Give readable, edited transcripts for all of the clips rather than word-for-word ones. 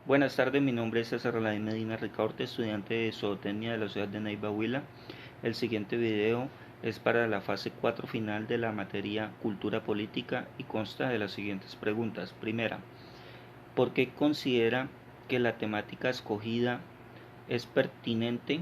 Buenas tardes, mi nombre es César Alain Medina Ricaurte, estudiante de zootecnia de la ciudad de Neiva, Huila. El siguiente video es para la fase 4 final de la materia Cultura Política y consta de las siguientes preguntas. Primera, ¿por qué considera que la temática escogida es pertinente?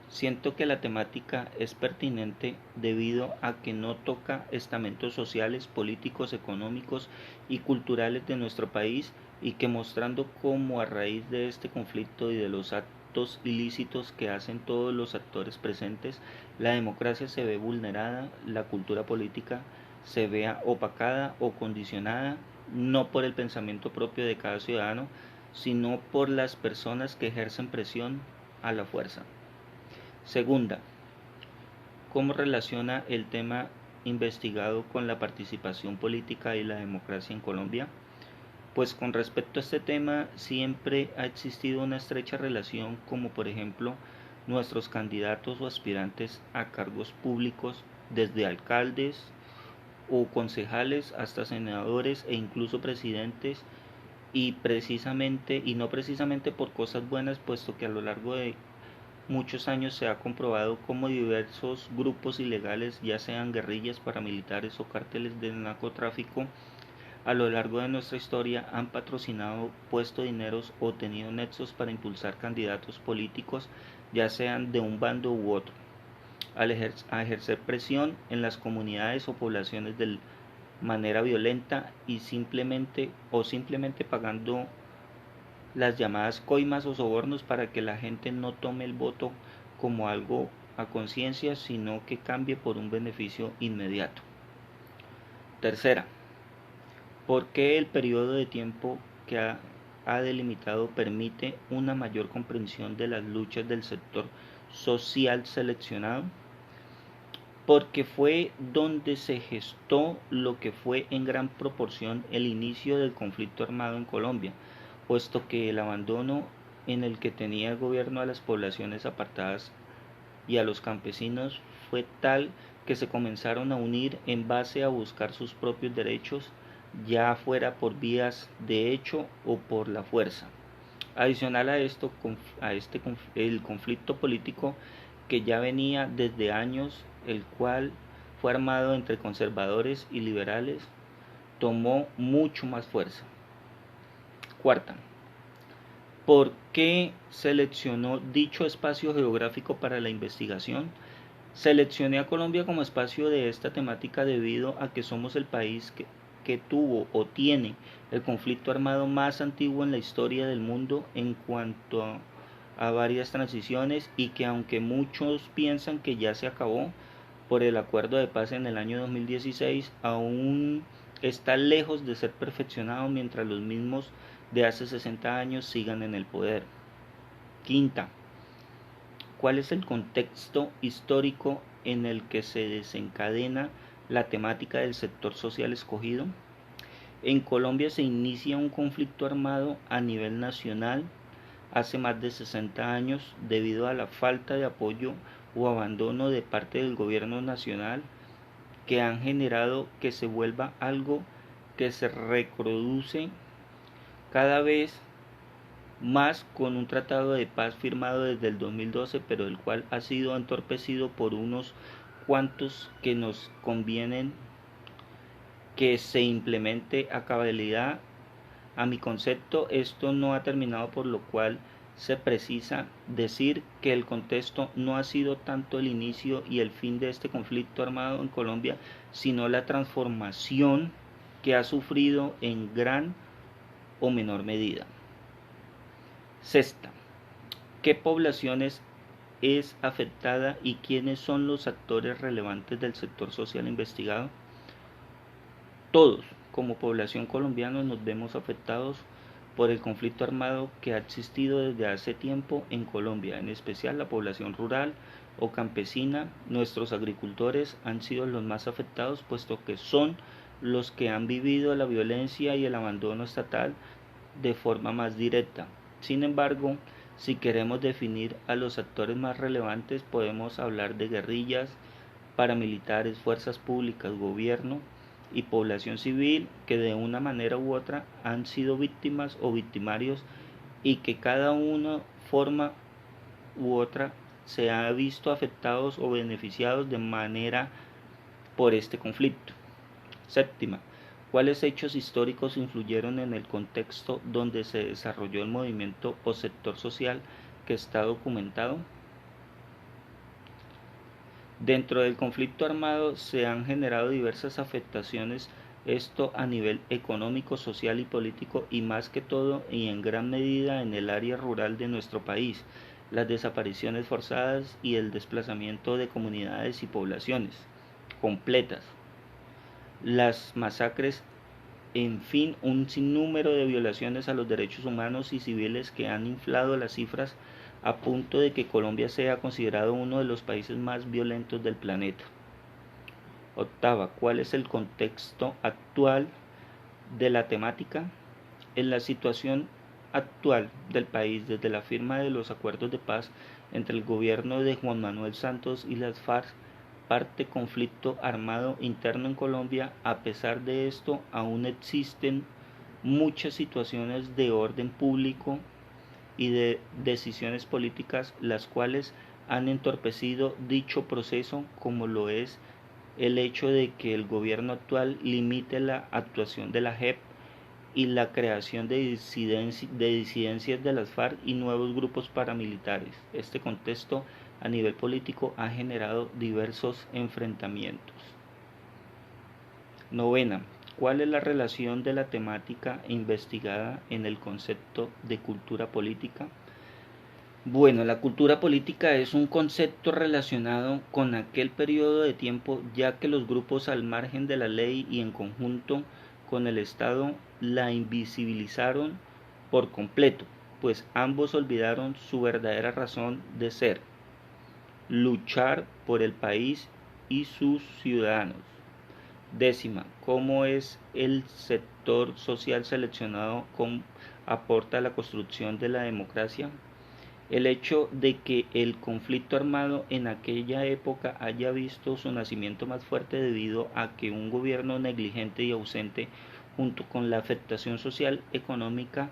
Siento que la temática es pertinente debido a que no toca estamentos sociales, políticos, económicos y culturales de nuestro país y que mostrando cómo a raíz de este conflicto y de los actos ilícitos que hacen todos los actores presentes, la democracia se ve vulnerada, la cultura política se vea opacada o condicionada no por el pensamiento propio de cada ciudadano, sino por las personas que ejercen presión a la fuerza. Segunda, ¿cómo relaciona el tema investigado con la participación política y la democracia en Colombia? Pues con respecto a este tema siempre ha existido una estrecha relación, como por ejemplo nuestros candidatos o aspirantes a cargos públicos, desde alcaldes o concejales hasta senadores e incluso presidentes, y no precisamente por cosas buenas, puesto que a lo largo de muchos años se ha comprobado cómo diversos grupos ilegales, ya sean guerrillas, paramilitares o cárteles del narcotráfico, a lo largo de nuestra historia han patrocinado, puesto dineros o tenido nexos para impulsar candidatos políticos, ya sean de un bando u otro, a ejercer presión en las comunidades o poblaciones de manera violenta y simplemente pagando las llamadas coimas o sobornos para que la gente no tome el voto como algo a conciencia, sino que cambie por un beneficio inmediato. Tercera, ¿por qué el periodo de tiempo que ha delimitado permite una mayor comprensión de las luchas del sector social seleccionado? Porque fue donde se gestó lo que fue en gran proporción el inicio del conflicto armado en Colombia, puesto que el abandono en el que tenía el gobierno a las poblaciones apartadas y a los campesinos fue tal que se comenzaron a unir en base a buscar sus propios derechos, ya fuera por vías de hecho o por la fuerza. Adicional a esto, el conflicto político que ya venía desde años, el cual fue armado entre conservadores y liberales, tomó mucho más fuerza. Cuarta, ¿por qué seleccionó dicho espacio geográfico para la investigación? Seleccioné a Colombia como espacio de esta temática debido a que somos el país que tuvo o tiene el conflicto armado más antiguo en la historia del mundo en cuanto a varias transiciones, y que aunque muchos piensan que ya se acabó por el acuerdo de paz en el año 2016, aún está lejos de ser perfeccionado mientras los mismos de hace 60 años sigan en el poder. Quinta, ¿cuál es el contexto histórico en el que se desencadena la temática del sector social escogido? En Colombia se inicia un conflicto armado a nivel nacional hace más de 60 años debido a la falta de apoyo o abandono de parte del gobierno nacional, que han generado que se vuelva algo que se reproduce cada vez más con un tratado de paz firmado desde el 2012, pero el cual ha sido entorpecido por unos cuantos que nos convienen que se implemente a cabalidad. A mi concepto, esto no ha terminado, por lo cual se precisa decir que el contexto no ha sido tanto el inicio y el fin de este conflicto armado en Colombia, sino la transformación que ha sufrido en gran o menor medida. Sexta, ¿qué poblaciones es afectada y quiénes son los actores relevantes del sector social investigado? Todos, como población colombiana, nos vemos afectados por el conflicto armado que ha existido desde hace tiempo en Colombia, en especial la población rural o campesina. Nuestros agricultores han sido los más afectados, puesto que son los que han vivido la violencia y el abandono estatal de forma más directa. Sin embargo, si queremos definir a los actores más relevantes, podemos hablar de guerrillas, paramilitares, fuerzas públicas, gobierno y población civil que de una manera u otra han sido víctimas o victimarios y que cada una forma u otra se ha visto afectados o beneficiados de manera por este conflicto. Séptima, ¿cuáles hechos históricos influyeron en el contexto donde se desarrolló el movimiento o sector social que está documentado? Dentro del conflicto armado se han generado diversas afectaciones, esto a nivel económico, social y político, y más que todo y en gran medida en el área rural de nuestro país, las desapariciones forzadas y el desplazamiento de comunidades y poblaciones completas, las masacres, en fin, un sinnúmero de violaciones a los derechos humanos y civiles que han inflado las cifras a punto de que Colombia sea considerado uno de los países más violentos del planeta. Octava, ¿cuál es el contexto actual de la temática? En la situación actual del país, desde la firma de los acuerdos de paz entre el gobierno de Juan Manuel Santos y las FARC, parte conflicto armado interno en Colombia. A pesar de esto, aún existen muchas situaciones de orden público y de decisiones políticas las cuales han entorpecido dicho proceso, como lo es el hecho de que el gobierno actual limite la actuación de la JEP y la creación de disidencias de las FARC y nuevos grupos paramilitares. Este contexto a nivel político ha generado diversos enfrentamientos. Novena, ¿cuál es la relación de la temática investigada en el concepto de cultura política? Bueno, la cultura política es un concepto relacionado con aquel periodo de tiempo, ya que los grupos al margen de la ley y en conjunto con el Estado la invisibilizaron por completo, pues ambos olvidaron su verdadera razón de ser: luchar por el país y sus ciudadanos. Décima, ¿cómo es el sector social seleccionado aporta a la construcción de la democracia? El hecho de que el conflicto armado en aquella época haya visto su nacimiento más fuerte debido a que un gobierno negligente y ausente, junto con la afectación social, económica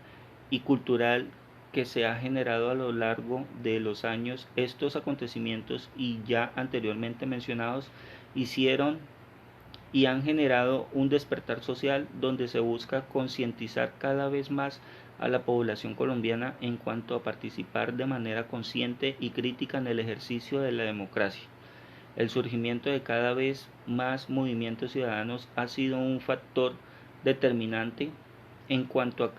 y cultural que se ha generado a lo largo de los años, estos acontecimientos y ya anteriormente mencionados hicieron y han generado un despertar social donde se busca concientizar cada vez más a la población colombiana en cuanto a participar de manera consciente y crítica en el ejercicio de la democracia. El surgimiento de cada vez más movimientos ciudadanos ha sido un factor determinante en cuanto a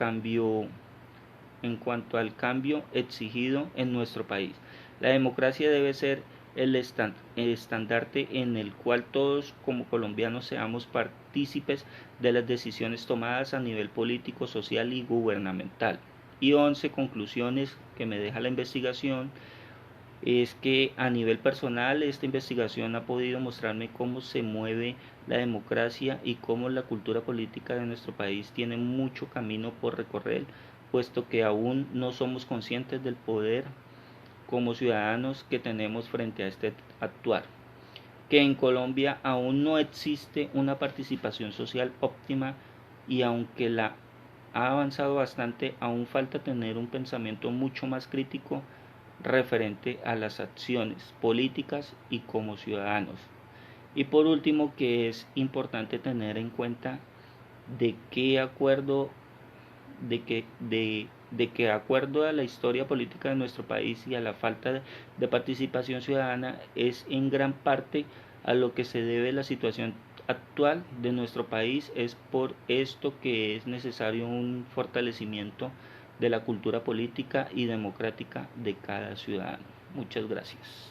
en cuanto al cambio exigido en nuestro país. La democracia debe ser el estandarte en el cual todos como colombianos seamos partícipes de las decisiones tomadas a nivel político, social y gubernamental. Y 11 conclusiones que me deja la investigación es que a nivel personal esta investigación ha podido mostrarme cómo se mueve la democracia y cómo la cultura política de nuestro país tiene mucho camino por recorrer, puesto que aún no somos conscientes del poder como ciudadanos que tenemos frente a este actuar, que en Colombia aún no existe una participación social óptima y aunque la ha avanzado bastante, aún falta tener un pensamiento mucho más crítico referente a las acciones políticas y como ciudadanos. Y por último, que es importante tener en cuenta de qué acuerdo de que acuerdo a la historia política de nuestro país y a la falta de participación ciudadana es en gran parte a lo que se debe la situación actual de nuestro país. Es por esto que es necesario un fortalecimiento de la cultura política y democrática de cada ciudadano. Muchas gracias.